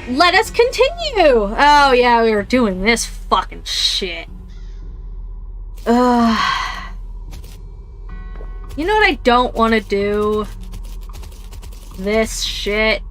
let us continue! Oh yeah, we were doing this fucking shit. You know what I don't want to do? This shit.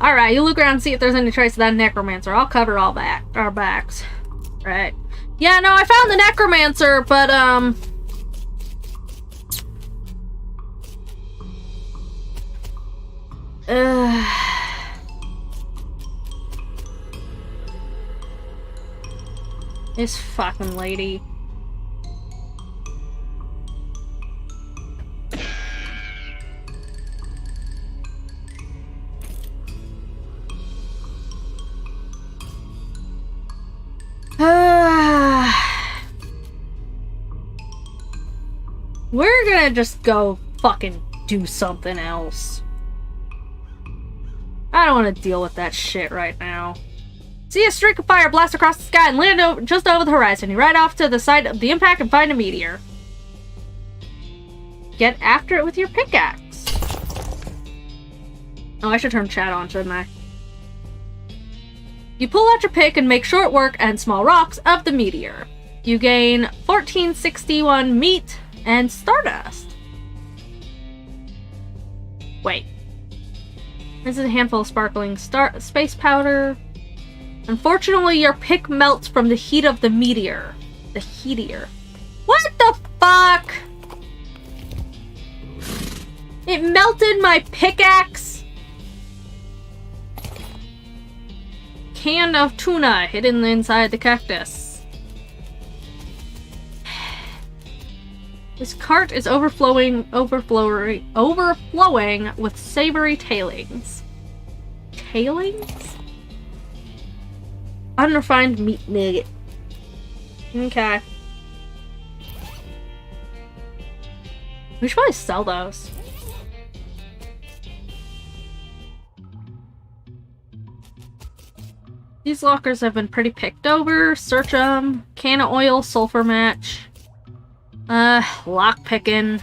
Alright, you look around and see if there's any trace of that necromancer. I'll cover our backs. Right. Yeah, no, I found the necromancer, but, this fucking lady. We're gonna just go fucking do something else. I don't want to deal with that shit right now. See a streak of fire blast across the sky and land just over the horizon. You ride off to the site of the impact and find a meteor. Get after it with your pickaxe. Oh, I should turn chat on, shouldn't I? You pull out your pick and make short work and small rocks of the meteor. You gain 1461 meat and stardust. Wait. This is a handful of sparkling space powder. Unfortunately, your pick melts from the heat of the meteor. The heatier. What the fuck? It melted my pickaxe? Can of tuna hidden inside the cactus. This cart is overflowing with savory tailings. Tailings? Unrefined meat nugget. Okay. We should probably sell those. These lockers have been pretty picked over. Search them. Can of oil, sulfur match. Lock picking.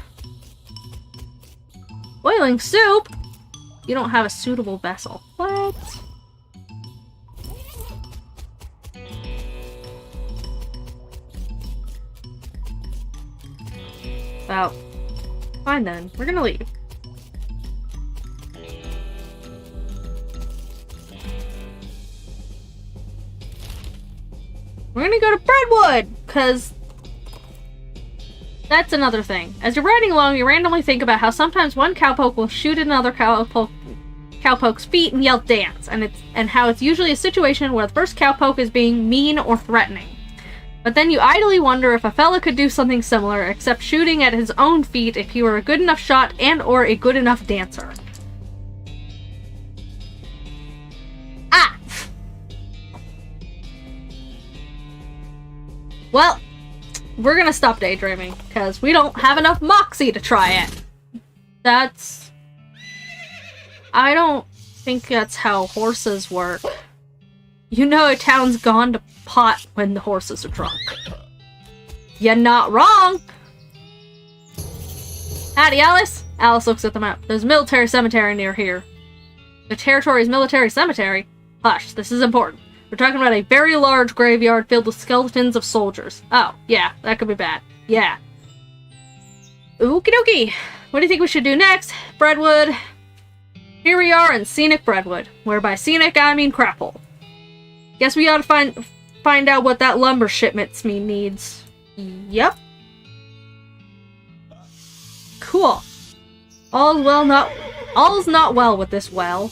Boiling soup? You don't have a suitable vessel. What? Well, fine then. We're gonna leave. We're gonna go to Breadwood, because that's another thing. As you're riding along, you randomly think about how sometimes one cowpoke will shoot at another cowpoke's feet and yell dance, and how it's usually a situation where the first cowpoke is being mean or threatening. But then you idly wonder if a fella could do something similar, except shooting at his own feet if he were a good enough shot and or a good enough dancer. Ah! Well, we're gonna stop daydreaming, because we don't have enough moxie to try it. I don't think that's how horses work. You know a town's gone to pot when the horses are drunk. You're not wrong! Howdy, Alice! Alice looks at the map. There's a military cemetery near here. The territory's military cemetery? Hush, this is important. We're talking about a very large graveyard filled with skeletons of soldiers. Oh, yeah, that could be bad. Yeah. Okie dokie. What do you think we should do next? Breadwood. Here we are in scenic Breadwood, where by scenic I mean crapple. Guess we ought to find out what that lumber shipment needs. Yep. Cool. All's not well with this well.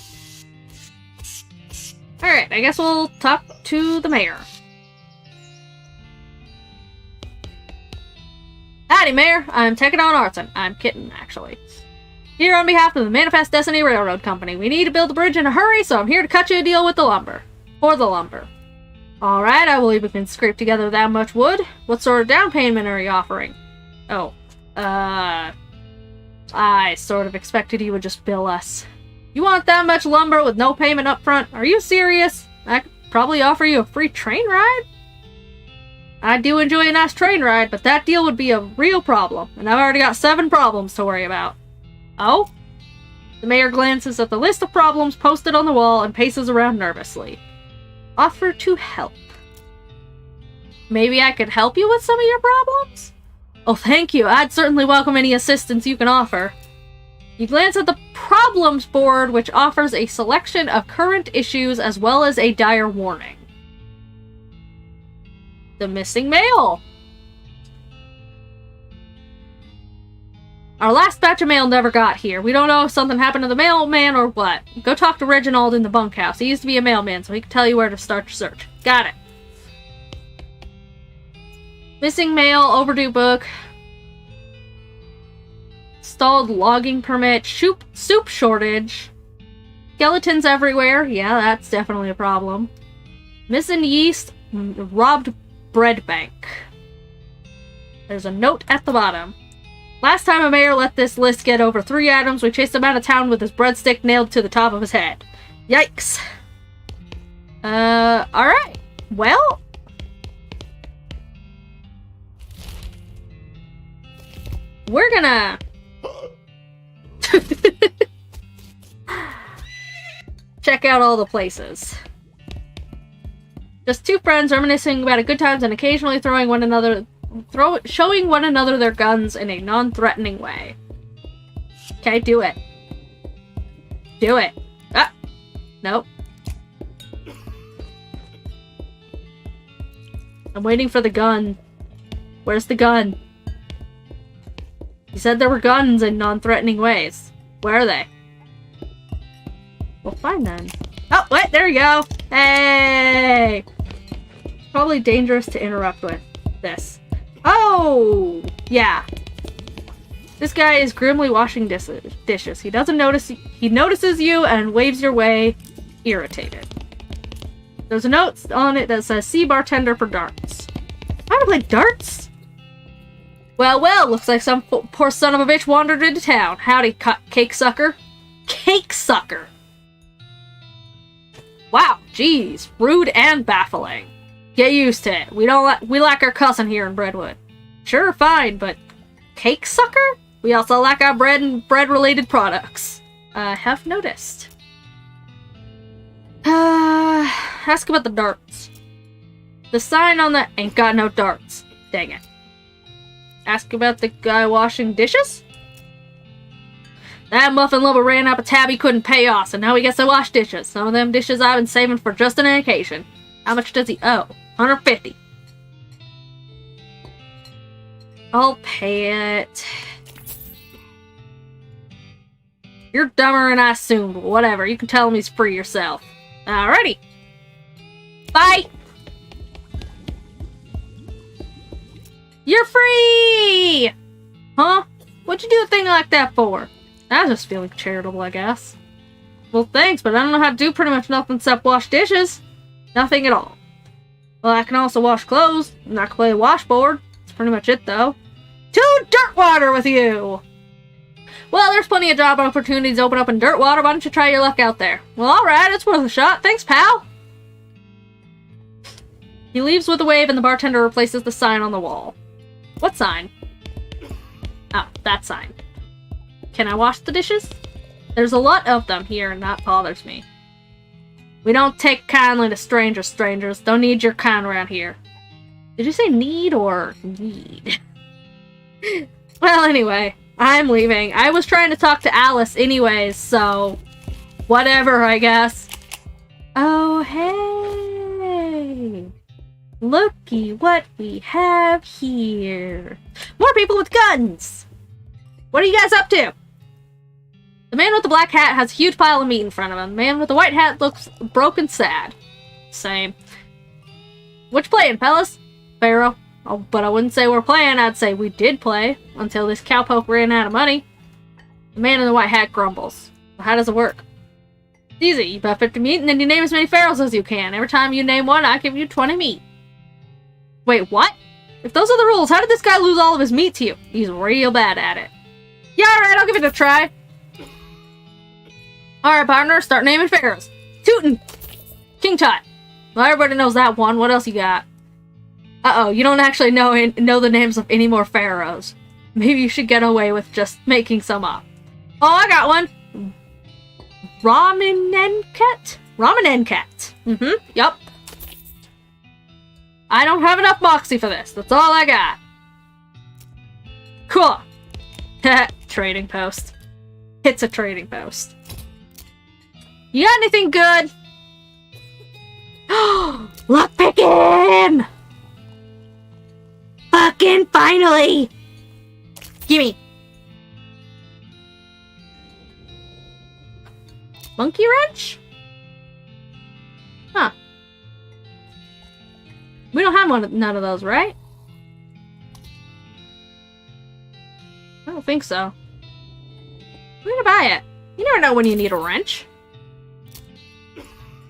Alright, I guess we'll talk to the mayor. Howdy, Mayor. I'm taking on Arson. I'm kidding, actually. Here on behalf of the Manifest Destiny Railroad Company. We need to build a bridge in a hurry, so I'm here to cut you a deal with the lumber. For the lumber. Alright, I believe we can scrape together that much wood. What sort of down payment are you offering? Oh, I sort of expected you would just bill us. You want that much lumber with no payment up front? Are you serious? I could probably offer you a free train ride? I do enjoy a nice train ride, but that deal would be a real problem, and I've already got 7 problems to worry about. Oh? The mayor glances at the list of problems posted on the wall and paces around nervously. Offer to help. Maybe I could help you with some of your problems? Oh, thank you. I'd certainly welcome any assistance you can offer. You glance at the problems board, which offers a selection of current issues as well as a dire warning. The missing mail. Our last batch of mail never got here. We don't know if something happened to the mailman or what. Go talk to Reginald in the bunkhouse. He used to be a mailman, so he can tell you where to start your search. Got it. Missing mail, overdue book. Stalled logging permit, soup shortage. Skeletons everywhere. Yeah, that's definitely a problem. Missing yeast, robbed bread bank. There's a note at the bottom. Last time a mayor let this list get over 3 items, we chased him out of town with his breadstick nailed to the top of his head. Yikes. Alright. Well... we're gonna... check out all the places. Just 2 friends reminiscing about good times and occasionally showing one another their guns in a non-threatening way. Okay, do it. Do it. Ah! Nope. I'm waiting for the gun. Where's the gun? You said there were guns in non-threatening ways. Where are they? Well, fine then. Oh, wait, there you go! Hey! Probably dangerous to interrupt with this. Oh! Yeah. This guy is grimly washing dishes. He doesn't notice. He notices you and waves your way, irritated. There's a note on it that says, "See bartender for darts." I want to play darts? Well, looks like some poor son of a bitch wandered into town. Howdy, cake sucker. Cake sucker! Wow, geez, rude and baffling. Get used to it. We lack our cussing here in Breadwood. Sure, fine, but cake sucker? We also lack our bread and bread-related products. Have noticed. Ask about the darts. The sign on the ain't got no darts. Dang it. Ask about the guy washing dishes? That muffin lover ran up a tab he couldn't pay off, so now he gets to wash dishes. Some of them dishes I've been saving for just an occasion. How much does he owe? $150. I'll pay it. You're dumber than I assumed. Whatever, you can tell him he's free yourself. Alrighty. Bye! You're free! Huh? What'd you do a thing like that for? I was just feeling charitable, I guess. Well, thanks, but I don't know how to do pretty much nothing except wash dishes. Nothing at all. Well, I can also wash clothes. I'm not gonna play a washboard. That's pretty much it, though. To Dirtwater with you! Well, there's plenty of job opportunities open up in Dirtwater. Why don't you try your luck out there? Well, alright, it's worth a shot. Thanks, pal! He leaves with a wave and the bartender replaces the sign on the wall. What sign? Oh, that sign. Can I wash the dishes? There's a lot of them here and that bothers me. We don't take kindly to strangers. Don't need your kind around here. Did you say need or need? Well, anyway, I'm leaving. I was trying to talk to Alice anyways, so whatever, I guess. Oh, hey. Looky what we have here. More people with guns! What are you guys up to? The man with the black hat has a huge pile of meat in front of him. The man with the white hat looks broken sad. Same. What you playing, fellas? Pharaoh. Oh, but I wouldn't say we're playing, I'd say we did play, until this cowpoke ran out of money. The man in the white hat grumbles. Well, how does it work? It's easy. You bet 50 meat, and then you name as many pharaohs as you can. Every time you name one, I give you 20 meat. Wait, what? If those are the rules, how did this guy lose all of his meat to you? He's real bad at it. Yeah, alright, I'll give it a try. Alright, partner, start naming pharaohs. Tootin! King Tut. Well, everybody knows that one. What else you got? Uh-oh, you don't actually know the names of any more pharaohs. Maybe you should get away with just making some up. Oh, I got one! Ramanenket? Ramanenket. Yup. I don't have enough moxie for this. That's all I got. Cool. Trading post. It's a trading post. You got anything good? Luck picking! Fucking finally! Gimme. Monkey wrench? Huh. We don't have none of those, right? I don't think so. I'm gonna buy it. You never know when you need a wrench.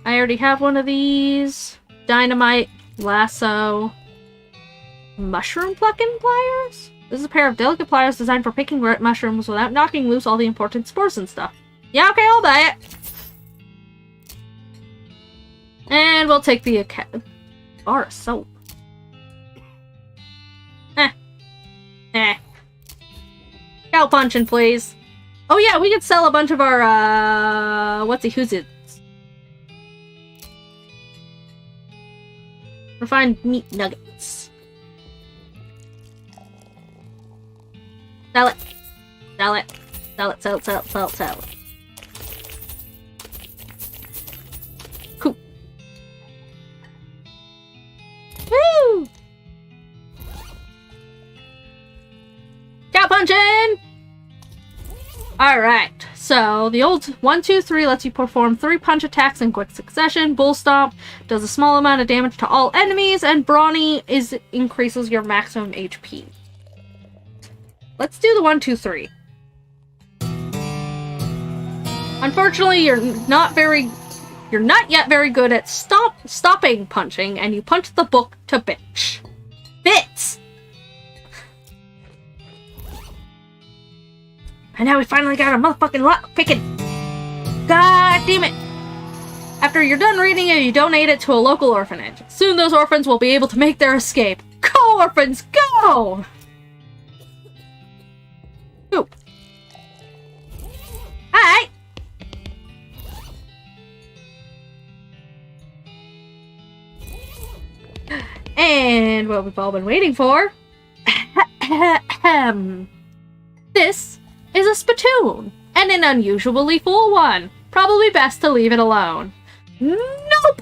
I already have one of these. Dynamite, lasso, mushroom plucking pliers? This is a pair of delicate pliers designed for picking mushrooms without knocking loose all the important spores and stuff. Yeah, okay, I'll buy it. And we'll take the bar of soap. Cow punching, please. Oh yeah, we could sell a bunch of our, who's it? Refined meat nuggets. Sell it. Sell it. Sell it, sell it, sell it, sell it, sell it. Cool. Woo! Cow punching! Alright, so the old 1, 2, 3 lets you perform 3 punch attacks in quick succession. Bull Stomp does a small amount of damage to all enemies, and Brawny increases your maximum HP. Let's do the 1, 2, 3. Unfortunately, you're not yet very good at stopping punching, and you punch the book to bits. Bits! And now we finally got a motherfucking lock picking. God damn it! After you're done reading it, you donate it to a local orphanage. Soon those orphans will be able to make their escape. Go, orphans, go! Ooh. Hi! And what we've all been waiting for. This is a spittoon, and an unusually full one. Probably best to leave it alone. Nope!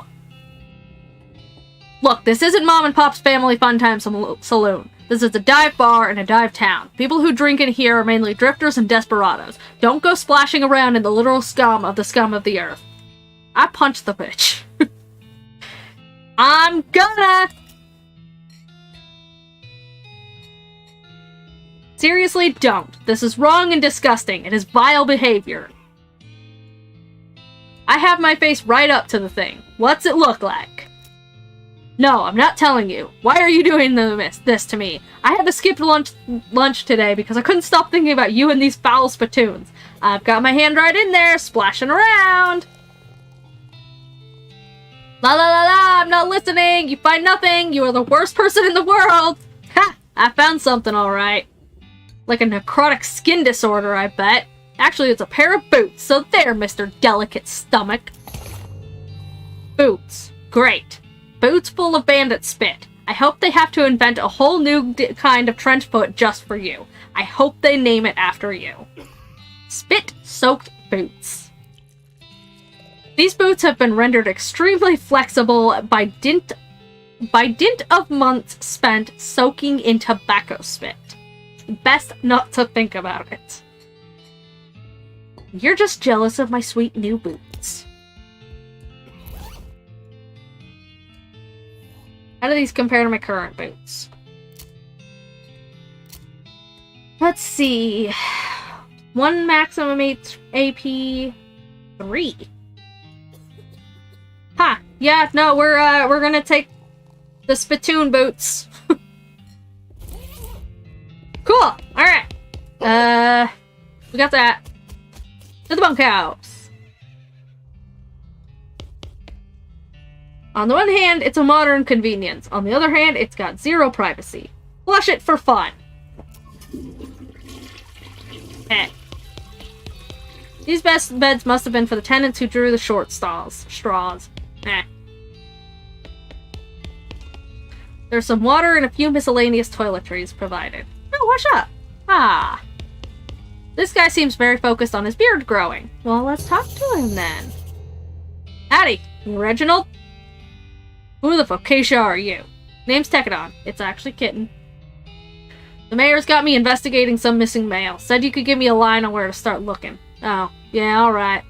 Look, this isn't Mom and Pop's Family Fun Time Saloon. This is a dive bar and a dive town. People who drink in here are mainly drifters and desperados. Don't go splashing around in the literal scum of the earth. I punched the bitch. I'm gonna! Seriously, don't. This is wrong and disgusting. It is vile behavior. I have my face right up to the thing. What's it look like? No, I'm not telling you. Why are you doing this to me? I had to skip lunch today because I couldn't stop thinking about you and these foul spittoons. I've got my hand right in there, splashing around. La la la la, I'm not listening. You find nothing. You are the worst person in the world. Ha! I found something, alright. Like a necrotic skin disorder, I bet. Actually, it's a pair of boots, so there, Mr. Delicate Stomach. Boots. Great. Boots full of bandit spit. I hope they have to invent a whole new kind of trench foot just for you. I hope they name it after you. Spit-soaked boots. These boots have been rendered extremely flexible by dint of months spent soaking in tobacco spit. Best not to think about it. You're just jealous of my sweet new boots. How do these compare to my current boots? Let's see. 1 maximum AP, 3. Ha! Yeah, no, we're gonna take the spittoon boots. Cool! Alright. We got that. To the bunkhouse. On the one hand, it's a modern convenience. On the other hand, it's got zero privacy. Flush it for fun. Eh. These best beds must have been for the tenants who drew the short straws. Eh. There's some water and a few miscellaneous toiletries provided. Oh, wash up. Ah. This guy seems very focused on his beard growing. Well, let's talk to him then. Howdy, Reginald? Who the fuckasha are you? Name's Tekadon. It's actually Kitten. The mayor's got me investigating some missing mail. Said you could give me a line on where to start looking. Oh, yeah, alright.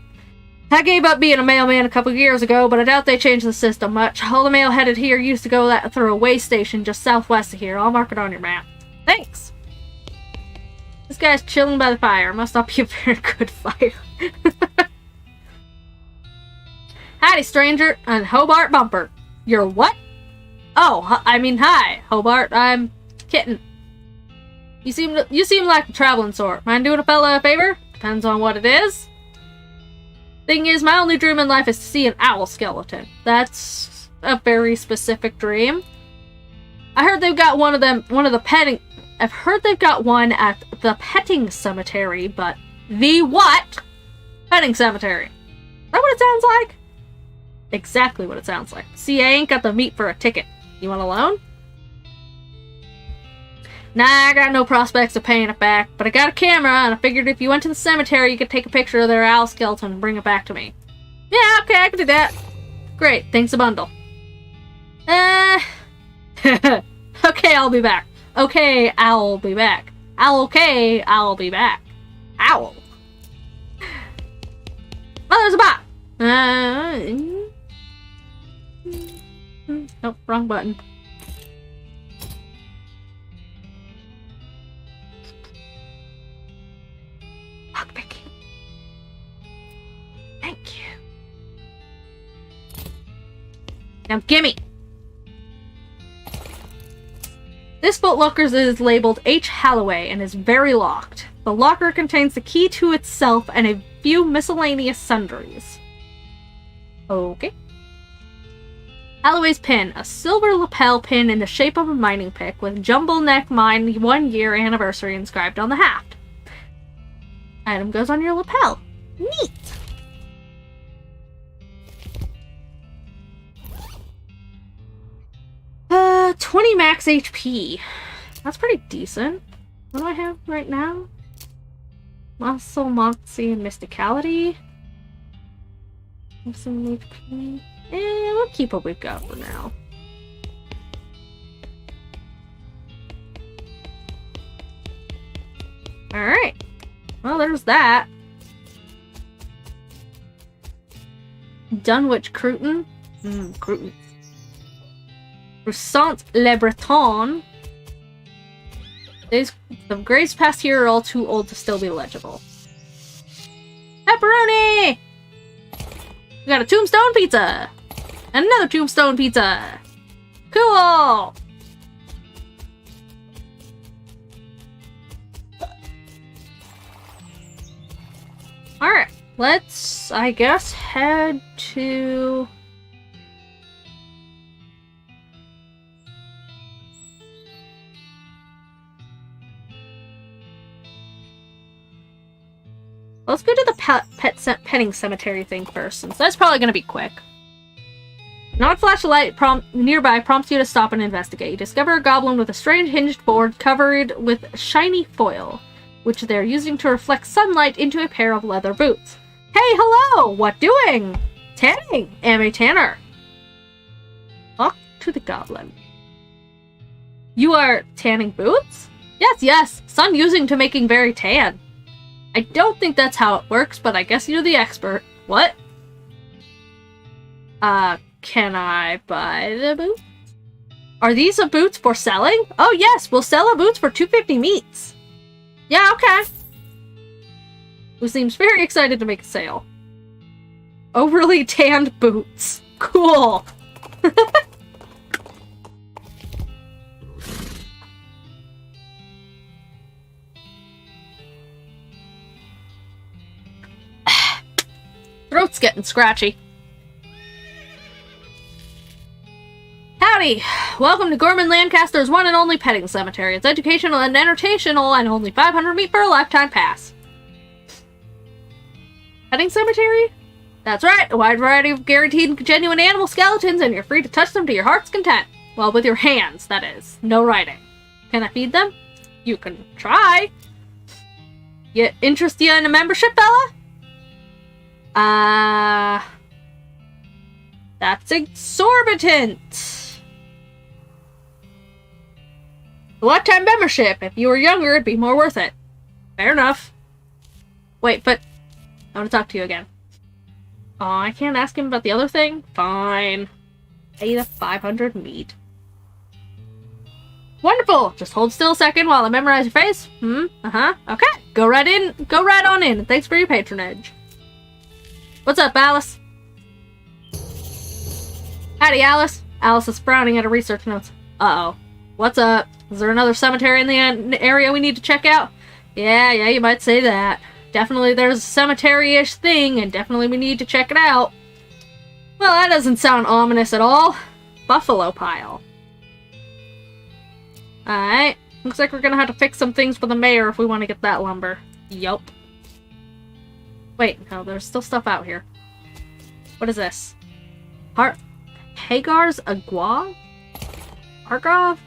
I gave up being a mailman a couple years ago, but I doubt they changed the system much. All the mail headed here used to go through a way station just southwest of here. I'll mark it on your map. Thanks! This guy's chilling by the fire. Must not be a very good fire. Howdy, stranger, and Hobart Bumper. You're what? Oh, I mean, hi, Hobart. I'm Kitten. You seem like a traveling sort. Mind doing a fella a favor? Depends on what it is. Thing is, my only dream in life is to see an owl skeleton. That's a very specific dream. I heard they've got I've heard they've got one at the petting cemetery, but the what? Petting cemetery. Is that what it sounds like? Exactly what it sounds like. See, I ain't got the meat for a ticket. You want a loan? Nah, I got no prospects of paying it back, but I got a camera, and I figured if you went to the cemetery, you could take a picture of their owl skeleton and bring it back to me. Yeah, okay, I can do that. Great, thanks a bundle. Okay, I'll be back. Okay, I'll be back. Okay, I'll be back. Owl. Oh, there's a bot! Nope, wrong button. Lockpicking. Thank you. Now gimme! This footlocker is labeled H. Halloway and is very locked. The locker contains the key to itself and a few miscellaneous sundries. Okay. Halloway's pin, a silver lapel pin in the shape of a mining pick with Jumble Neck Mine 1 year anniversary inscribed on the haft. Item goes on your lapel. Neat! Uh, 20 max HP. That's pretty decent. What do I have right now? Muscle, Moxie, and Mysticality. Have some HP. We'll keep what we've got for now. Alright. Well, there's that. Dunwich Crouton. Crouton. Roussant Le Breton. The graves past here are all too old to still be legible. Pepperoni! We got a tombstone pizza! And another tombstone pizza! Cool! Alright, let's, I guess, head to... Let's go to the petting cemetery thing first, since that's probably going to be quick. Not flash a light nearby prompts you to stop and investigate. You discover a goblin with a strange hinged board covered with shiny foil, which they're using to reflect sunlight into a pair of leather boots. Hey, hello! What doing? Tanning! Am a tanner. Talk to the goblin. You are tanning boots? Yes, sun using to making very tan. I don't think that's how it works, but I guess you're the expert. What? Can I buy the boots? Are these the boots for selling? Oh yes, we'll sell the boots for 250 meats. Yeah, okay. Who seems very excited to make a sale. Overly tanned boots. Cool. it's getting scratchy. Howdy! Welcome to Gorman Lancaster's one and only petting cemetery. It's educational and entertainational, and only 500 meat for a lifetime pass. Petting cemetery? That's right, a wide variety of guaranteed genuine animal skeletons, and you're free to touch them to your heart's content. Well, with your hands, that is. No writing. Can I feed them? You can try. Interest you in a membership, fella? That's exorbitant. A lifetime membership. If you were younger, it'd be more worth it. Fair enough. Wait, but I want to talk to you again. Oh, I can't ask him about the other thing? Fine. Pay the 500 meat. Wonderful! Just hold still a second while I memorize your face. Okay. Go right in. Go right on in. Thanks for your patronage. What's up, Alice? Howdy, Alice. Alice is frowning at her research notes. Uh-oh. What's up? Is there another cemetery in the area we need to check out? Yeah, you might say that. Definitely there's a cemetery-ish thing, and definitely we need to check it out. Well, that doesn't sound ominous at all. Buffalo pile. Alright. Looks like we're gonna have to fix some things for the mayor if we want to get that lumber. Yup. Wait, no, there's still stuff out here. What is this? Hagar's Agua? Argov?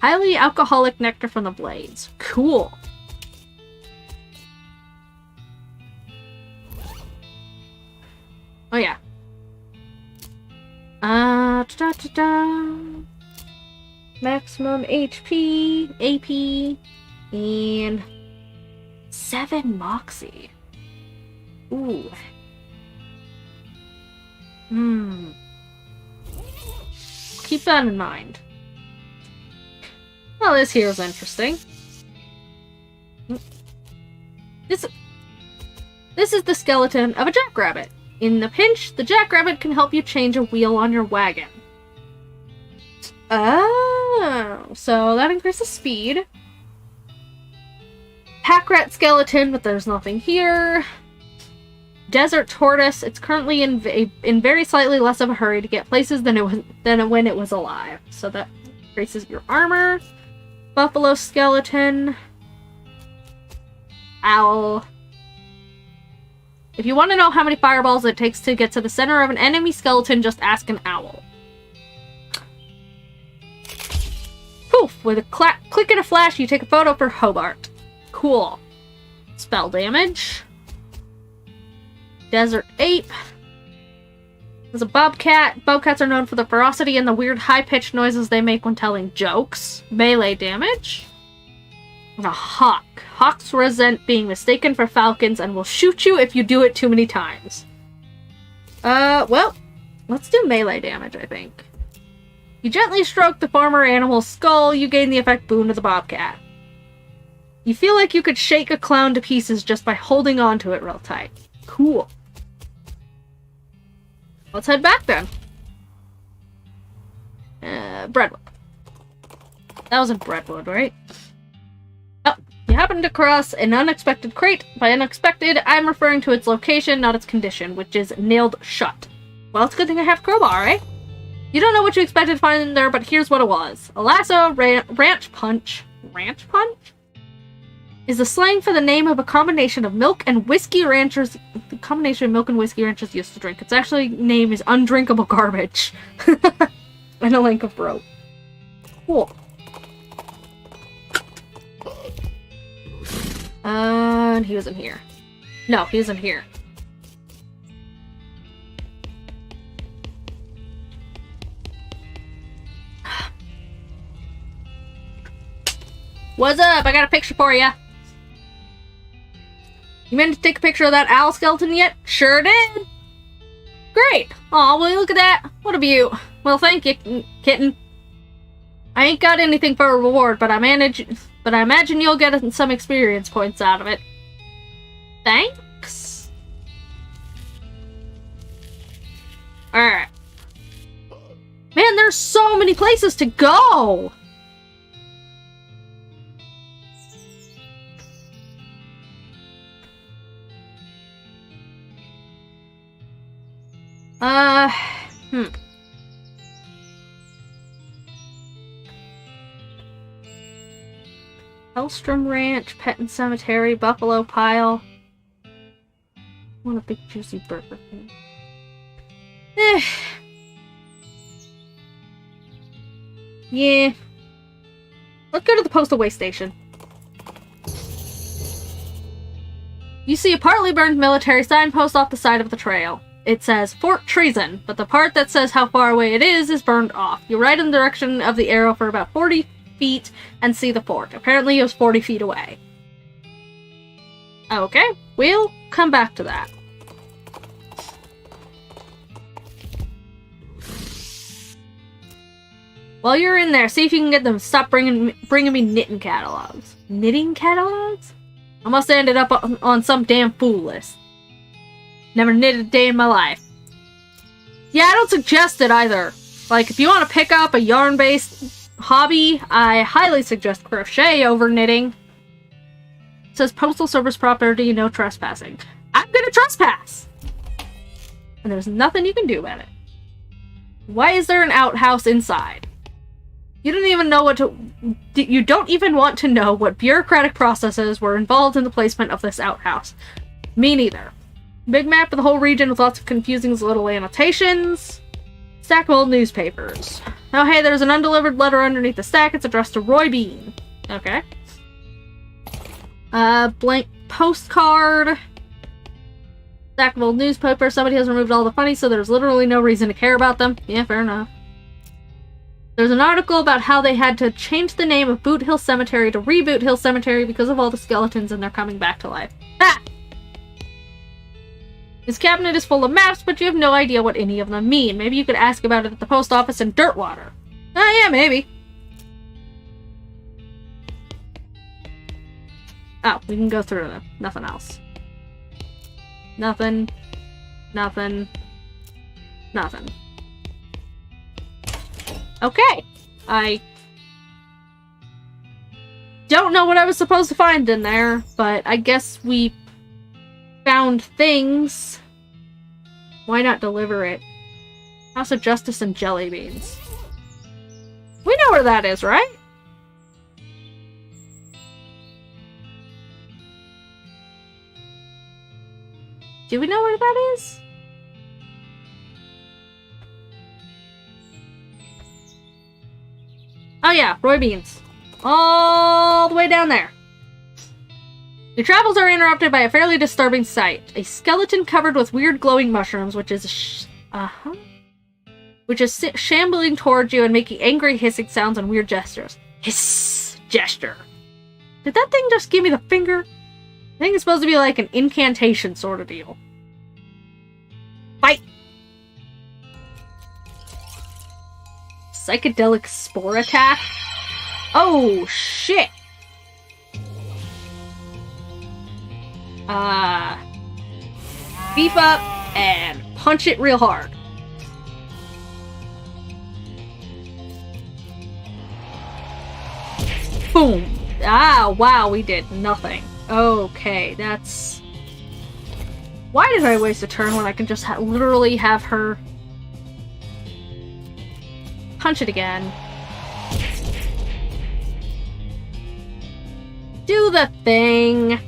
Highly alcoholic nectar from the blades. Cool. Oh yeah. Maximum HP, AP, and 7 Moxie. Ooh. Keep that in mind. Well, this here is interesting. This is the skeleton of a jackrabbit. In the pinch, the jackrabbit can help you change a wheel on your wagon. Oh, so that increases speed. Pack rat skeleton, but there's nothing here. Desert tortoise. It's currently in very slightly less of a hurry to get places than when it was alive. So that increases your armor. Buffalo skeleton. Owl. If you want to know how many fireballs it takes to get to the center of an enemy skeleton, just ask an owl. Poof! With a click and a flash, you take a photo for Hobart. Cool. Spell damage. Desert ape. There's a bobcat. Bobcats are known for the ferocity and the weird high-pitched noises they make when telling jokes. Melee damage. And a hawk. Hawks resent being mistaken for falcons and will shoot you if you do it too many times. Well, let's do melee damage, I think. You gently stroke the farmer animal's skull, you gain the effect boon to the bobcat. You feel like you could shake a clown to pieces just by holding on to it real tight. Cool. Let's head back then. Breadwood. That was in Breadwood, right? Oh, you happen to cross an unexpected crate. By unexpected, I'm referring to its location, not its condition, which is nailed shut. Well, it's a good thing I have a crowbar, right? You don't know what you expected to find in there, but here's what it was. A lasso, ranch punch. Ranch punch? Is the slang for the name of a combination of milk and whiskey ranchers. The combination of milk and whiskey ranchers used to drink. Its actually name is undrinkable garbage. And a length of rope. Cool. And he wasn't here. No, he isn't here. What's up? I got a picture for you. You meant to take a picture of that owl skeleton yet? Sure did. Great. Aw, will you look at that? What a beaut. Well, thank you, kitten. I ain't got anything for a reward, but I imagine you'll get some experience points out of it. Thanks. Alright. Man, there's so many places to go! Hellstrom Ranch, Pet and Cemetery, Buffalo Pile. I want a big juicy burger. Yeah. Let's go to the postal waste station. You see a partly burned military signpost off the side of the trail. It says Fort Treason, but the part that says how far away it is burned off. You ride in the direction of the arrow for about 40 feet and see the fort. Apparently it was 40 feet away. Okay, we'll come back to that. While you're in there, see if you can get them to stop bringing me knitting catalogs. Knitting catalogs? I must have ended up on some damn fool list. Never knitted a day in my life. Yeah, I don't suggest it either. Like, if you want to pick up a yarn-based hobby, I highly suggest crochet over knitting. It says Postal Service property, no trespassing. I'm gonna trespass! And there's nothing you can do about it. Why is there an outhouse inside? You don't even know you don't even want to know what bureaucratic processes were involved in the placement of this outhouse. Me neither. Big map of the whole region with lots of confusing little annotations. Stack of old newspapers. Oh hey, there's an undelivered letter underneath the stack. It's addressed to Roy Bean. Okay. Blank postcard. Stack of old newspapers. Somebody has removed all the funnies, so there's literally no reason to care about them. Yeah, fair enough. There's an article about how they had to change the name of Boot Hill Cemetery to Reboot Hill Cemetery because of all the skeletons and they're coming back to life. Ah! This cabinet is full of maps, but you have no idea what any of them mean. Maybe you could ask about it at the post office in Dirtwater. Oh yeah, maybe. Oh, we can go through them. Nothing else. Nothing. Nothing. Nothing. Okay. I don't know what I was supposed to find in there, but I guess we found things. Why not deliver it? House of Justice and Jelly Beans. We know where that is, right? Do we know where that is? Oh yeah, Roy Beans. All the way down there. Your travels are interrupted by a fairly disturbing sight. A skeleton covered with weird glowing mushrooms, which is shambling towards you and making angry hissing sounds and weird gestures. Hiss! Gesture. Did that thing just give me the finger? I think it's supposed to be like an incantation sort of deal. Fight! Psychedelic spore attack? Oh, shit! Beef up and punch it real hard. Boom! Ah, wow, we did nothing. Okay, that's... Why did I waste a turn when I can just literally have her punch it again? Do the thing!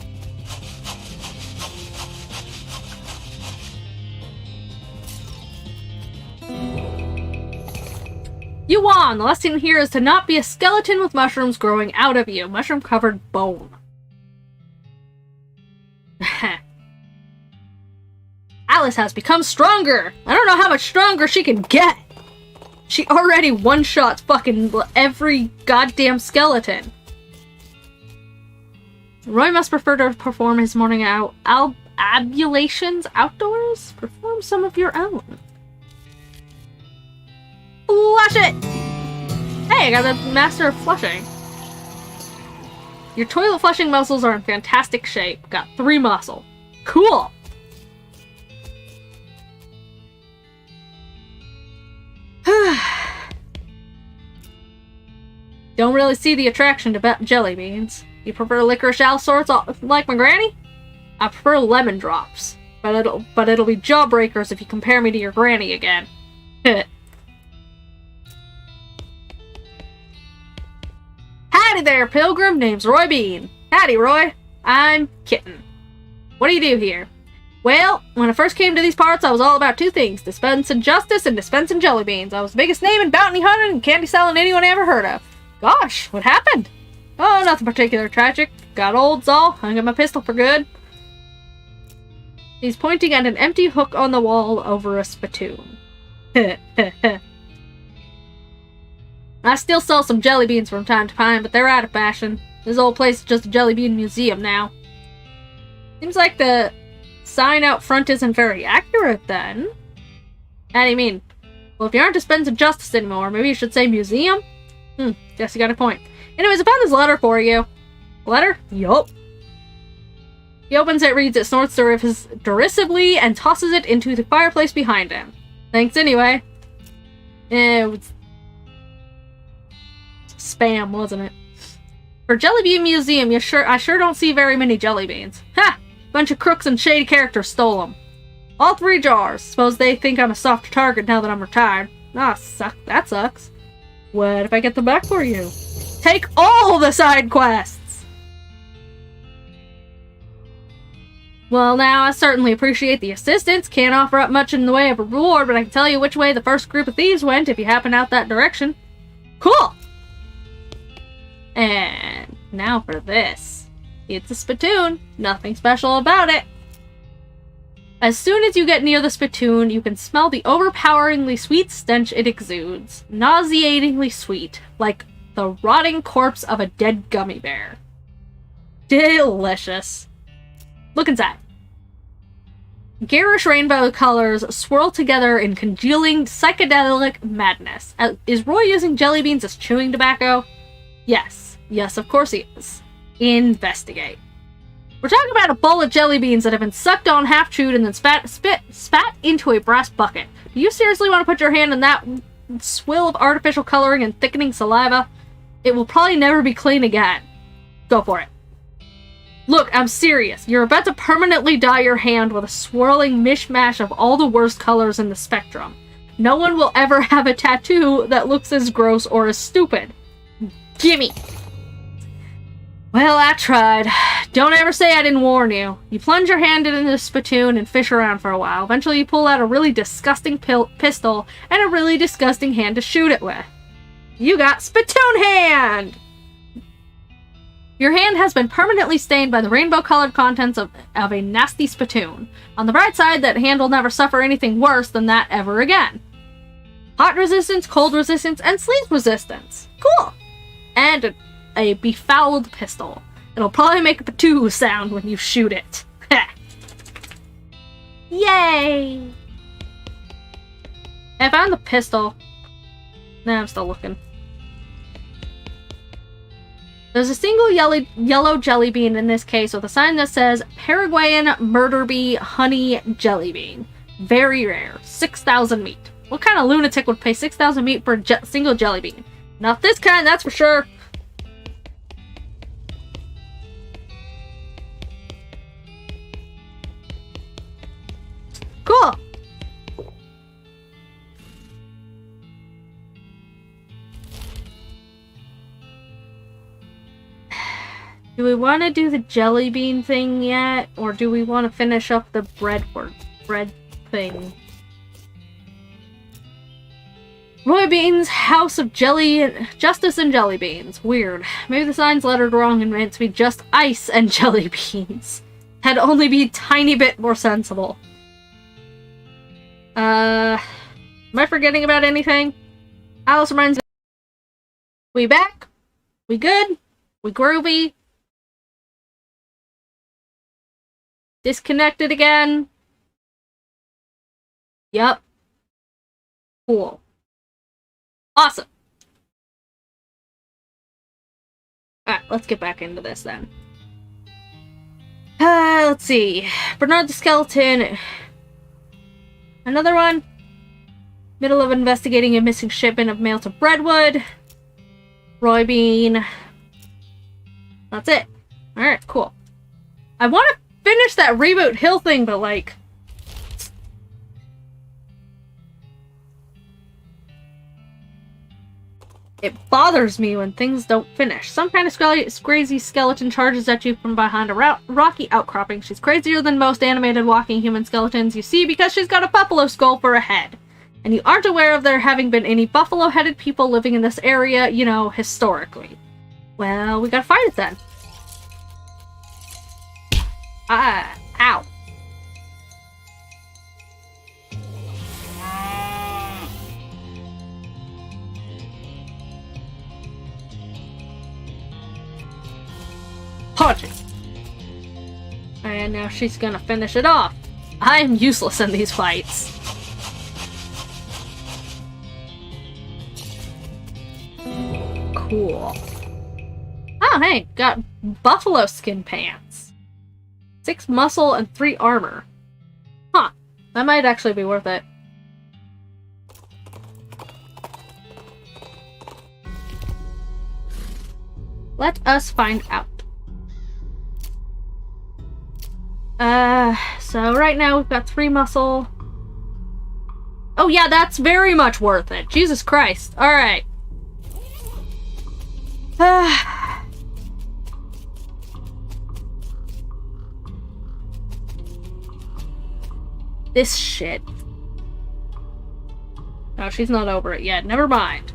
You won! The lesson here is to not be a skeleton with mushrooms growing out of you. Mushroom-covered bone. Alice has become stronger! I don't know how much stronger she can get! She already one-shots fucking every goddamn skeleton. Roy must prefer to perform his morning ablutions outdoors? Perform some of your own. Flush it! Hey, I got the master of flushing. Your toilet flushing muscles are in fantastic shape. Got 3 muscle. Cool! Don't really see the attraction to jelly beans. You prefer licorice all sorts like my granny? I prefer lemon drops. But it'll be jawbreakers if you compare me to your granny again. Howdy there, pilgrim. Name's Roy Bean. Howdy, Roy. I'm Kitten. What do you do here? Well, when I first came to these parts, I was all about two things: dispensing justice and dispensing jelly beans. I was the biggest name in bounty hunting and candy selling anyone ever heard of. Gosh, what happened? Oh, nothing particular tragic. Got old, Zal. Hung up my pistol for good. He's pointing at an empty hook on the wall over a spittoon. I still sell some jelly beans from time to time, but they're out of fashion. This old place is just a jelly bean museum now. Seems like the sign out front isn't very accurate, then. How do you mean? Well, if you aren't dispensing justice anymore, maybe you should say museum? Guess you got a point. Anyways, I found this letter for you. Letter? Yup. He opens it, reads it, snorts derisively, and tosses it into the fireplace behind him. Thanks anyway. It was spam, wasn't it? For Jelly Bean Museum, I sure don't see very many jelly beans. Ha! Bunch of crooks and shady characters stole them. All 3 jars. Suppose they think I'm a soft target now that I'm retired. Ah, that sucks. What if I get them back for you? Take all the side quests! Well, now, I certainly appreciate the assistance. Can't offer up much in the way of a reward, but I can tell you which way the first group of thieves went if you happen out that direction. Cool! And now for this. It's a spittoon. Nothing special about it. As soon as you get near the spittoon, you can smell the overpoweringly sweet stench it exudes. Nauseatingly sweet, like the rotting corpse of a dead gummy bear. Delicious. Look inside. Garish rainbow colors swirl together in congealing psychedelic madness. Is Roy using jelly beans as chewing tobacco? Yes. Yes, of course he is. Investigate. We're talking about a bowl of jelly beans that have been sucked on, half chewed, and then spat into a brass bucket. Do you seriously want to put your hand in that swill of artificial coloring and thickening saliva? It will probably never be clean again. Go for it. Look, I'm serious. You're about to permanently dye your hand with a swirling mishmash of all the worst colors in the spectrum. No one will ever have a tattoo that looks as gross or as stupid. Gimme! Well, I tried. Don't ever say I didn't warn you. You plunge your hand into the spittoon and fish around for a while. Eventually you pull out a really disgusting pistol and a really disgusting hand to shoot it with. You got spittoon hand! Your hand has been permanently stained by the rainbow-colored contents of a nasty spittoon. On the bright side, that hand will never suffer anything worse than that ever again. Hot resistance, cold resistance, and sleep resistance. Cool! And a befouled pistol. It'll probably make a patoo sound when you shoot it. Yay! I found the pistol. Nah, I'm still looking. There's a single yellow jelly bean in this case with a sign that says Paraguayan Murder Bee Honey Jelly Bean. Very rare. 6,000 meat. What kind of lunatic would pay 6,000 meat for a single jelly bean? Not this kind, that's for sure. Cool. Do we want to do the jelly bean thing yet? Or do we want to finish up the bread thing? Roy Bean's House of Justice and Jelly Beans. Weird. Maybe the sign's lettered wrong and meant to be just ice and jelly beans. Had only be a tiny bit more sensible. Am I forgetting about anything? Alice reminds me. We back? We good? We groovy? Disconnected again? Yup. Cool. Awesome. Alright, let's get back into this then. Let's see. Bernard the Skeleton. Another one. Middle of investigating a missing shipment of mail to Breadwood. Roy Bean. That's it. Alright, cool. I want to finish that Reboot Hill thing, but like, It bothers me when things don't finish. Some kind of crazy skeleton charges at you from behind a rocky outcropping. She's crazier than most animated walking human skeletons you see because she's got a buffalo skull for a head. And you aren't aware of there having been any buffalo-headed people living in this area, you know, historically. Well, we gotta fight it then. Ow. Punching. And now she's gonna finish it off. I am useless in these fights. Cool. Oh, hey, got buffalo skin pants. 6 muscle and 3 armor. Huh, that might actually be worth it. Let us find out. So right now we've got 3 muscle. Oh yeah, that's very much worth it. Jesus Christ. Alright. This shit. Oh, she's not over it yet. Never mind.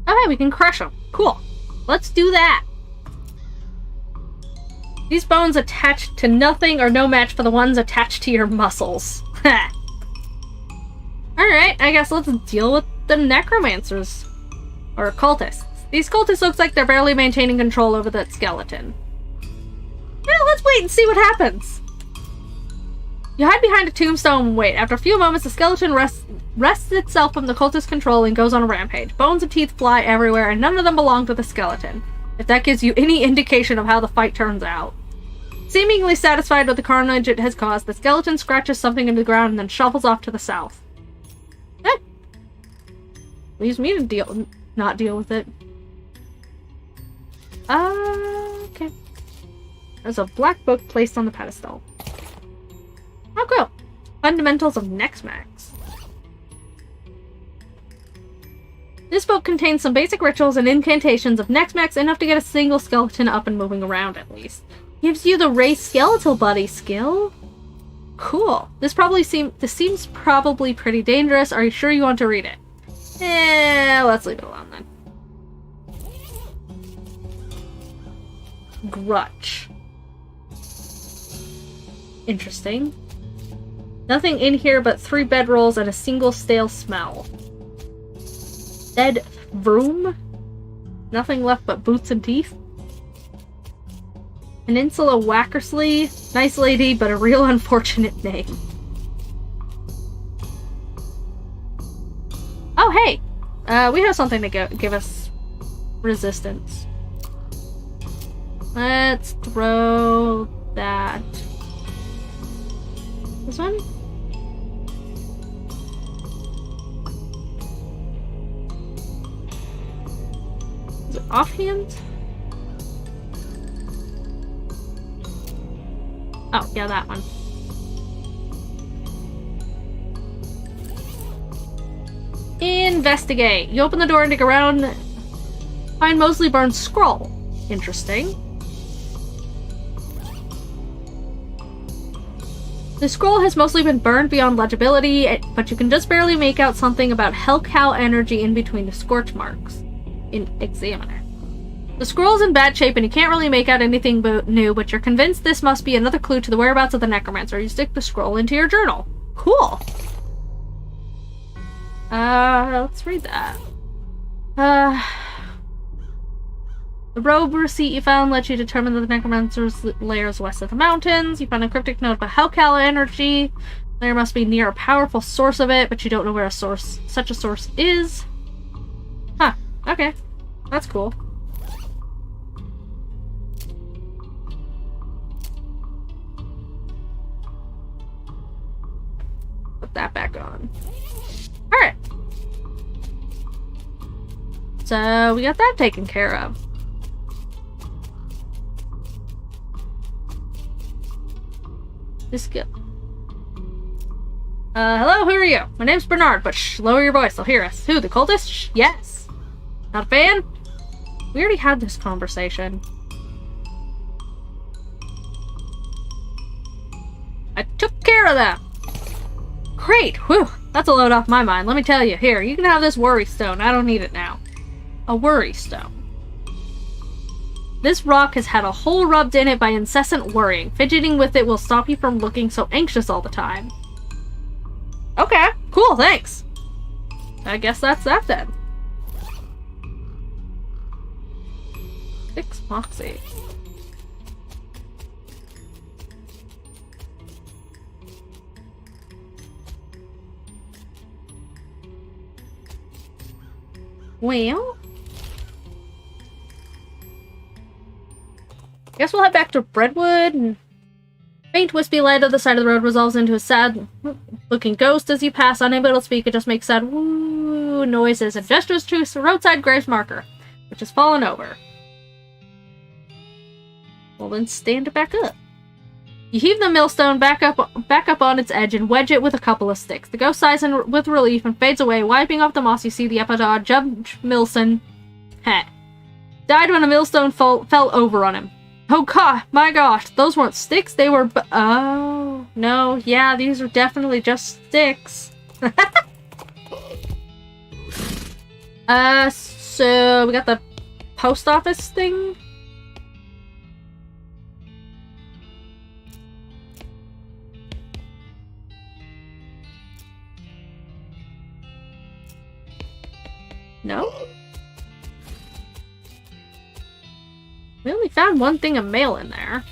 Okay, we can crush them. Cool. Let's do that. These bones attached to nothing are no match for the ones attached to your muscles. Alright, I guess let's deal with the necromancers. Or cultists. These cultists looks like they're barely maintaining control over that skeleton. Yeah, let's wait and see what happens. You hide behind a tombstone and wait. After a few moments, the skeleton wrests itself from the cultist's control and goes on a rampage. Bones and teeth fly everywhere, and none of them belong to the skeleton. If that gives you any indication of how the fight turns out. Seemingly satisfied with the carnage it has caused, the skeleton scratches something into the ground and then shuffles off to the south. Eh. Leaves me to not deal with it. Okay. There's a black book placed on the pedestal. Oh, cool. Fundamentals of Nexmax. This book contains some basic rituals and incantations of Nexmax, enough to get a single skeleton up and moving around at least. Gives you the Race Skeletal Buddy skill. Cool. This seems probably pretty dangerous. Are you sure you want to read it? Let's leave it alone then. Grutch. Interesting. Nothing in here but 3 bedrolls and a single stale smell. Dead vroom? Nothing left but boots and teeth? Peninsula Wackersley? Nice lady, but a real unfortunate name. Oh, hey! We have something to give us resistance. Let's throw that. This one? Is it offhand? Oh, yeah, that one. Investigate. You open the door and dig around. Find Mosley Burns' scroll. Interesting. The scroll has mostly been burned beyond legibility, but you can just barely make out something about Hellcow energy in between the scorch marks. Examine it. The scroll's in bad shape and you can't really make out anything new, but you're convinced this must be another clue to the whereabouts of the necromancer. You stick the scroll into your journal. Cool. Let's read that. The robe receipt you found lets you determine that the necromancer's lair is west of the mountains. You found a cryptic note about Hellcow energy. There must be near a powerful source of it, but you don't know where such a source is. Huh. Okay. That's cool. Put that back on. Alright. So we got that taken care of. Just go. Hello, who are you? My name's Bernard, but shh, lower your voice, they'll hear us. Who, the cultist? Shh, yes. Not a fan? We already had this conversation. I took care of that. Great, whew, that's a load off my mind. Let me tell you, here, you can have this worry stone. I don't need it now. A worry stone. This rock has had a hole rubbed in it by incessant worrying. Fidgeting with it will stop you from looking so anxious all the time. Okay, cool, thanks. I guess that's that then. 6 Moxie. Well, guess we'll head back to Brentwood, and faint wispy light at the side of the road resolves into a sad-looking ghost as you pass, unable to speak. It just makes sad woo noises and gestures to a roadside grave marker, which has fallen over. Well, then stand it back up. You heave the millstone back up on its edge and wedge it with a couple of sticks. The ghost sighs with relief and fades away. Wiping off the moss, you see the epitaph Judge Milson died when a millstone fell over on him. Oh god, my gosh, those weren't sticks, they were oh, no, yeah, these are definitely just sticks. So we got the post office thing. No? We only found one thing of mail in there.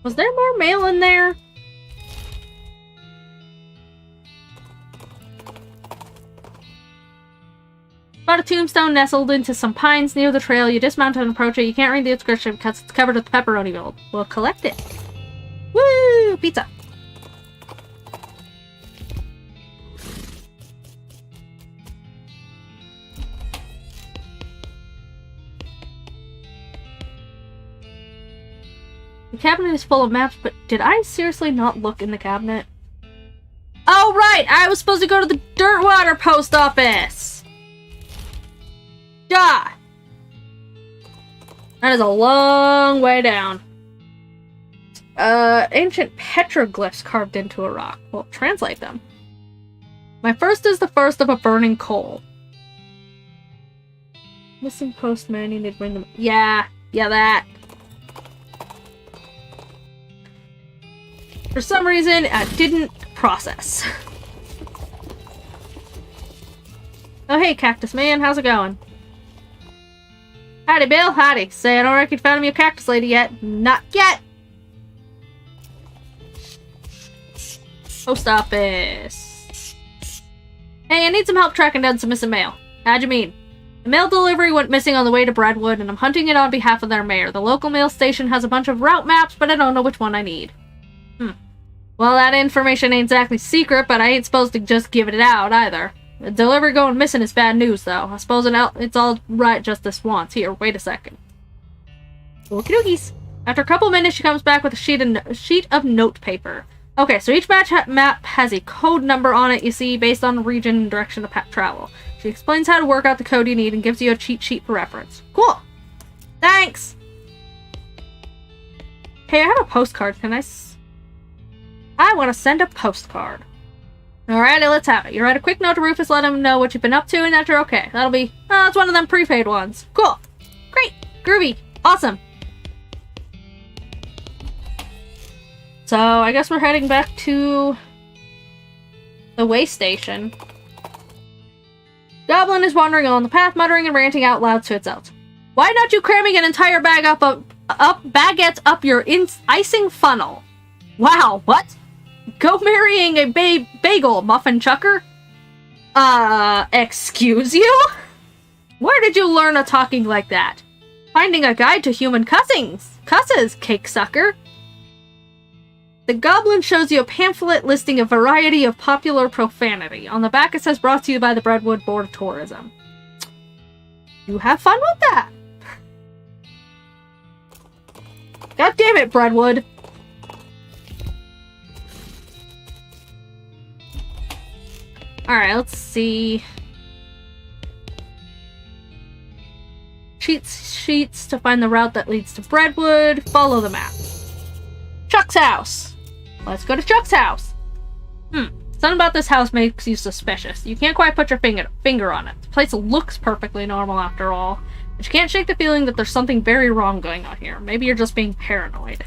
Was there more mail in there? About a tombstone nestled into some pines near the trail. You dismount and approach it. You can't read the inscription because it's covered with pepperoni mold. We'll collect it. Woo! Pizza! The cabinet is full of maps, but did I seriously not look in the cabinet? Oh, right! I was supposed to go to the Dirtwater post office! Duh! That is a long way down. Ancient petroglyphs carved into a rock. Well, translate them. My first is the first of a burning coal. Missing postman, you need to bring them. Yeah, that. For some reason, I didn't process. Oh, hey, Cactus Man, how's it going? Howdy, Bill. Howdy. Say, I don't reckon you found me a cactus lady yet. Not yet. Post office. Hey, I need some help tracking down some missing mail. How'd you mean? The mail delivery went missing on the way to Brentwood, and I'm hunting it on behalf of their mayor. The local mail station has a bunch of route maps, but I don't know which one I need. Well, that information ain't exactly secret, but I ain't supposed to just give it out, either. The delivery going missing is bad news, though. I suppose it's all right just this once. Here, wait a second. Okie dokies. After a couple minutes, she comes back with a sheet of note paper. Okay, so each map has a code number on it, you see, based on the region and direction of travel. She explains how to work out the code you need and gives you a cheat sheet for reference. Cool! Thanks! Hey, I have a postcard. I want to send a postcard. Alrighty, let's have it. You write a quick note to Rufus, let him know what you've been up to and that you're okay. That'll be, it's one of them prepaid ones. Cool. Great. Groovy. Awesome. So, I guess we're heading back to the way station. Goblin is wandering along the path, muttering and ranting out loud to itself. Why not you cramming an entire bag baguettes up your icing funnel? Wow, what? Go marrying a bagel, muffin chucker? Excuse you? Where did you learn a talking like that? Finding a guide to human cusses, cake sucker. The goblin shows you a pamphlet listing a variety of popular profanity. On the back it says brought to you by the Brentwood Board of Tourism. You have fun with that. God damn it, Brentwood. Alright, let's see. Cheat sheets to find the route that leads to Brentwood. Follow the map. Chuck's house. Let's go to Chuck's house. Something about this house makes you suspicious. You can't quite put your finger on it. The place looks perfectly normal after all, but you can't shake the feeling that there's something very wrong going on here. Maybe you're just being paranoid.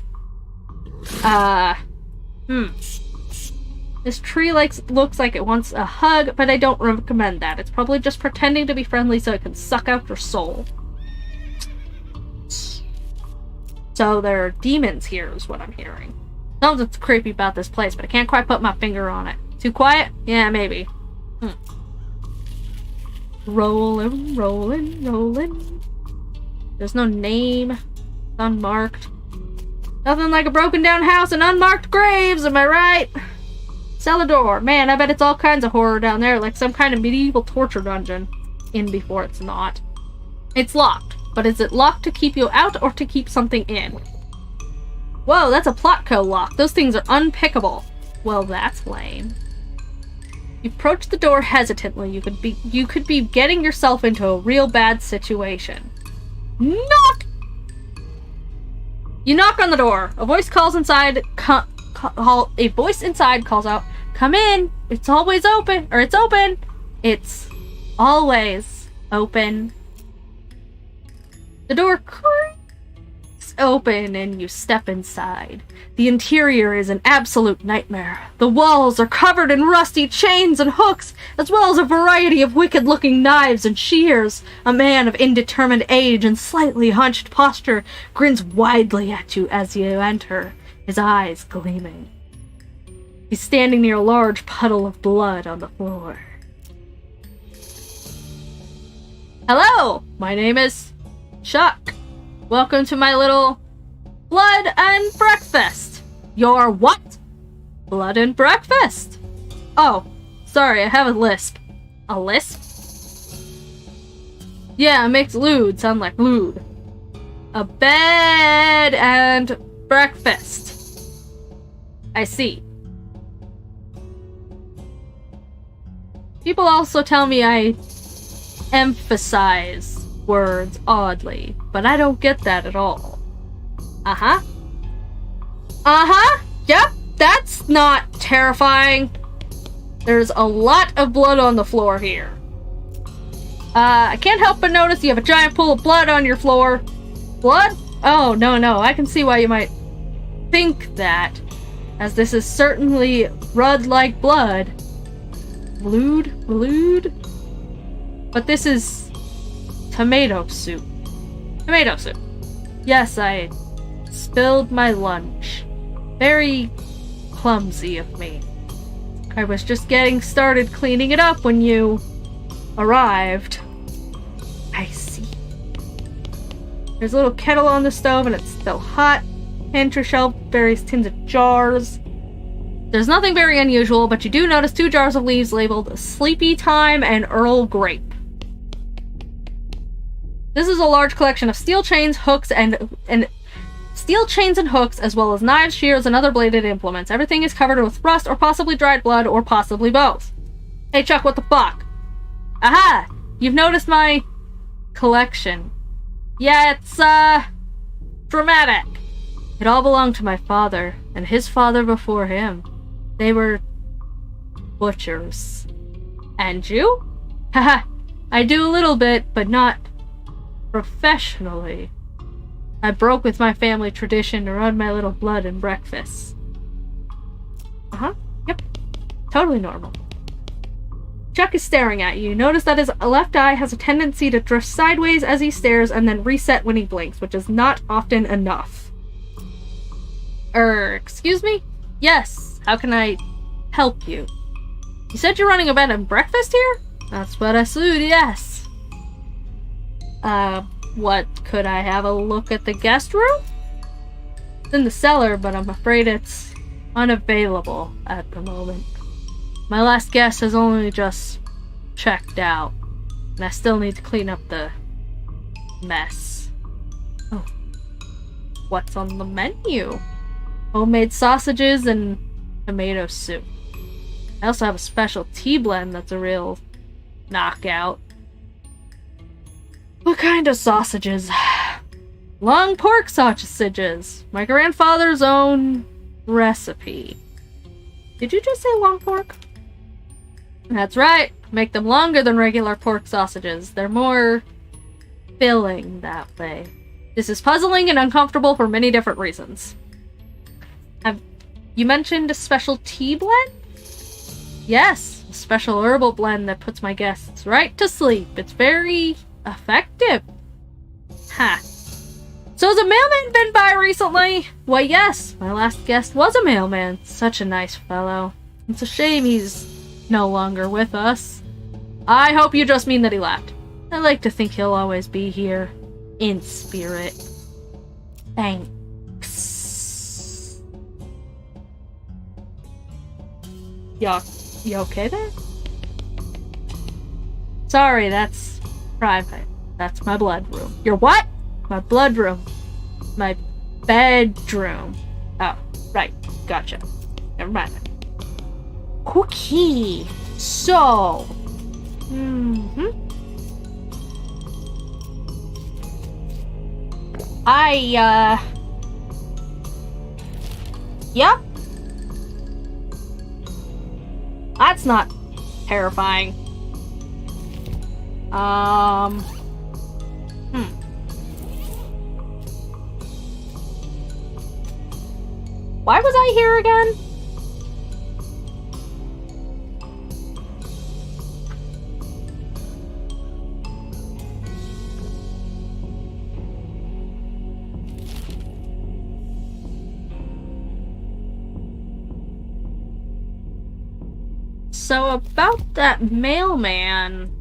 This tree looks like it wants a hug, but I don't recommend that. It's probably just pretending to be friendly so it can suck out your soul. So there are demons here, is what I'm hearing. Something's creepy about this place, but I can't quite put my finger on it. Too quiet? Yeah, maybe. Rolling, rolling, rolling. There's no name. It's unmarked. Nothing like a broken down house and unmarked graves, am I right? Cellar door. Man, I bet it's all kinds of horror down there, like some kind of medieval torture dungeon. In before it's not. It's locked, but is it locked to keep you out or to keep something in? Whoa, that's a Plotco lock. Those things are unpickable. Well, that's lame. You approach the door hesitantly. You could be getting yourself into a real bad situation. Knock! You knock on the door. A voice calls inside. A voice inside calls out, "Come in. It's always open." Or it's open. It's always open. The door creaks open and you step inside. The interior is an absolute nightmare. The walls are covered in rusty chains and hooks, as well as a variety of wicked-looking knives and shears. A man of indeterminate age and slightly hunched posture grins widely at you as you enter, his eyes gleaming. He's standing near a large puddle of blood on the floor. Hello! My name is Chuck. Welcome to my little blood and breakfast. Your what? Blood and breakfast. Oh, sorry, I have a lisp. A lisp? Yeah, it makes lewd sound like lewd. A bed and breakfast. I see. People also tell me I emphasize words oddly, but I don't get that at all. Uh-huh. Uh-huh. Yep, that's not terrifying. There's a lot of blood on the floor here. I can't help but notice you have a giant pool of blood on your floor. Blood? Oh, no, I can see why you might think that, as this is certainly red-like blood. Blood? But this is tomato soup. Tomato soup. Yes, I spilled my lunch. Very clumsy of me. I was just getting started cleaning it up when you arrived. I see. There's a little kettle on the stove and it's still hot. Pantry shelf, various tins of jars. There's nothing very unusual, but you do notice 2 jars of leaves labeled Sleepy Time and Earl Grape. This is a large collection of steel chains, hooks, and steel chains and hooks, as well as knives, shears, and other bladed implements. Everything is covered with rust, or possibly dried blood, or possibly both. Hey Chuck, what the fuck? Aha! You've noticed my collection. Yeah, it's, dramatic. It all belonged to my father, and his father before him. They were butchers. And you? Haha, I do a little bit, but not professionally. I broke with my family tradition to run my little blood and breakfast. Uh-huh, yep, totally normal. Chuck is staring at you. Notice that his left eye has a tendency to drift sideways as he stares and then reset when he blinks, which is not often enough. Excuse me? Yes, how can I help you? You said you're running a bed and breakfast here? That's what I said, yes. What, could I have a look at the guest room? It's in the cellar, but I'm afraid it's unavailable at the moment. My last guest has only just checked out, and I still need to clean up the mess. Oh. What's on the menu? Homemade sausages and tomato soup. I also have a special tea blend that's a real knockout. What kind of sausages? Long pork sausages. My grandfather's own recipe. Did you just say long pork? That's right. Make them longer than regular pork sausages. They're more filling that way. This is puzzling and uncomfortable for many different reasons. You mentioned a special tea blend? Yes, a special herbal blend that puts my guests right to sleep. It's very effective. Ha. So has a mailman been by recently? Why, yes, my last guest was a mailman. Such a nice fellow. It's a shame he's no longer with us. I hope you just mean that he left. I like to think he'll always be here. In spirit. Thanks. You okay there? Sorry, that's private. That's my blood room. Your what? My blood room. My bedroom. Oh, right. Gotcha. Never mind. Cookie. So. Yep. That's not terrifying. Why was I here again? So about that mailman.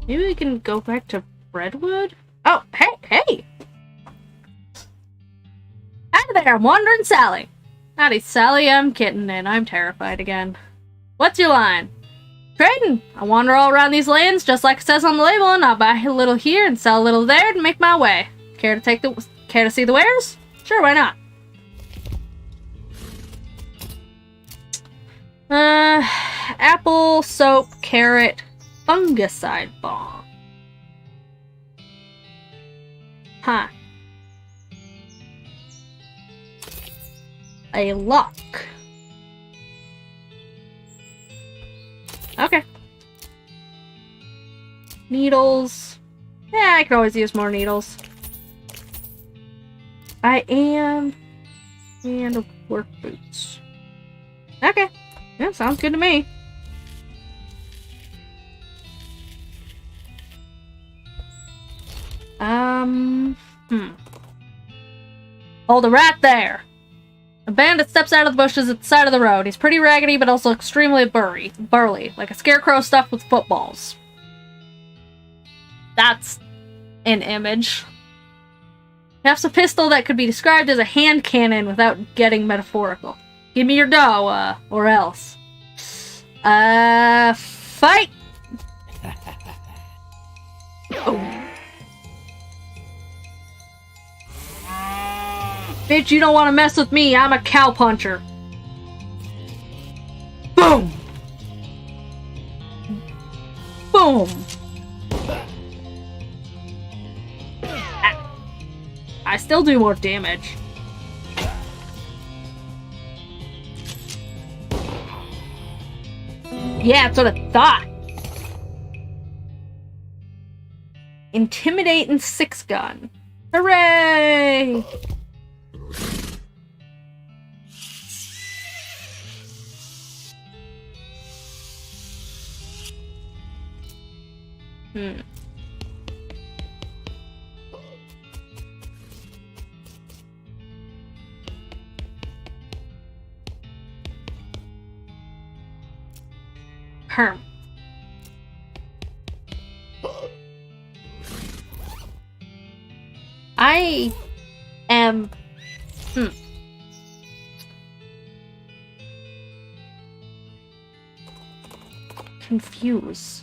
Maybe we can go back to Redwood? Oh, hey! Hi there, I'm Wandering Sally. Howdy, Sally, I'm Kitten, and I'm terrified again. What's your line? Trading! I wander all around these lands, just like it says on the label, and I'll buy a little here and sell a little there to make my way. Care to see the wares? Sure, why not? Apple, soap, carrot, fungicide bomb. Huh. A lock. Okay. Needles. Yeah, I could always use more needles. And work boots. Okay. Yeah, sounds good to me. Hold it right there. A bandit steps out of the bushes at the side of the road. He's pretty raggedy, but also extremely burly, like a scarecrow stuffed with footballs. That's an image. He has a pistol that could be described as a hand cannon without getting metaphorical. Give me your dough, or else. Fight! Oh. Bitch, you don't want to mess with me. I'm a cow puncher. Boom! Boom! I still do more damage. Yeah, that's what I thought. Intimidate and 6-gun. Hooray! Herm. I am... confused.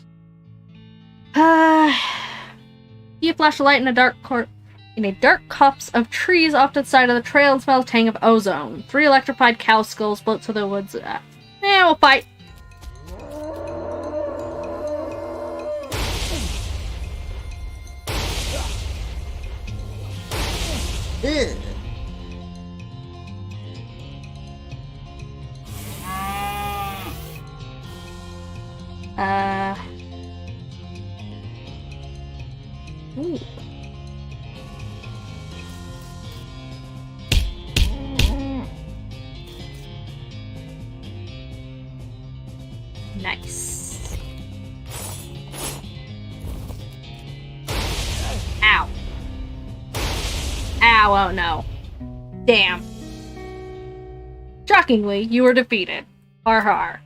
You flash a light in a dark copse of trees off to the side of the trail and smell a tang of ozone. 3 electrified cow skulls float to the woods. We'll fight. Ugh. Ooh. Nice. Ow. Ow, oh no. Damn. Shockingly, you were defeated. Har har.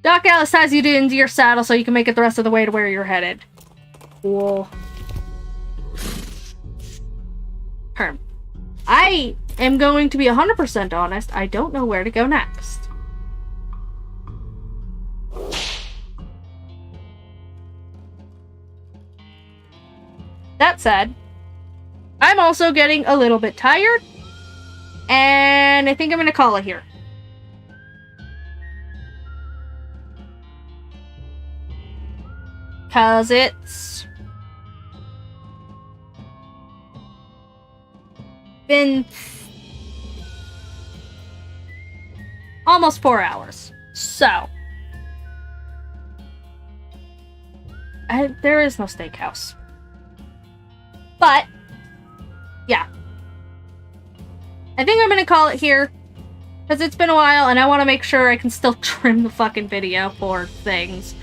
Doc Alice ties you into your saddle so you can make it the rest of the way to where you're headed. Cool. Herm. I am going to be 100% honest. I don't know where to go next. That said, I'm also getting a little bit tired, and I think I'm going to call it here. Because it's been almost 4 hours. So, there is no steakhouse. But, yeah. I think I'm going to call it here. Because it's been a while and I want to make sure I can still trim the fucking video for things.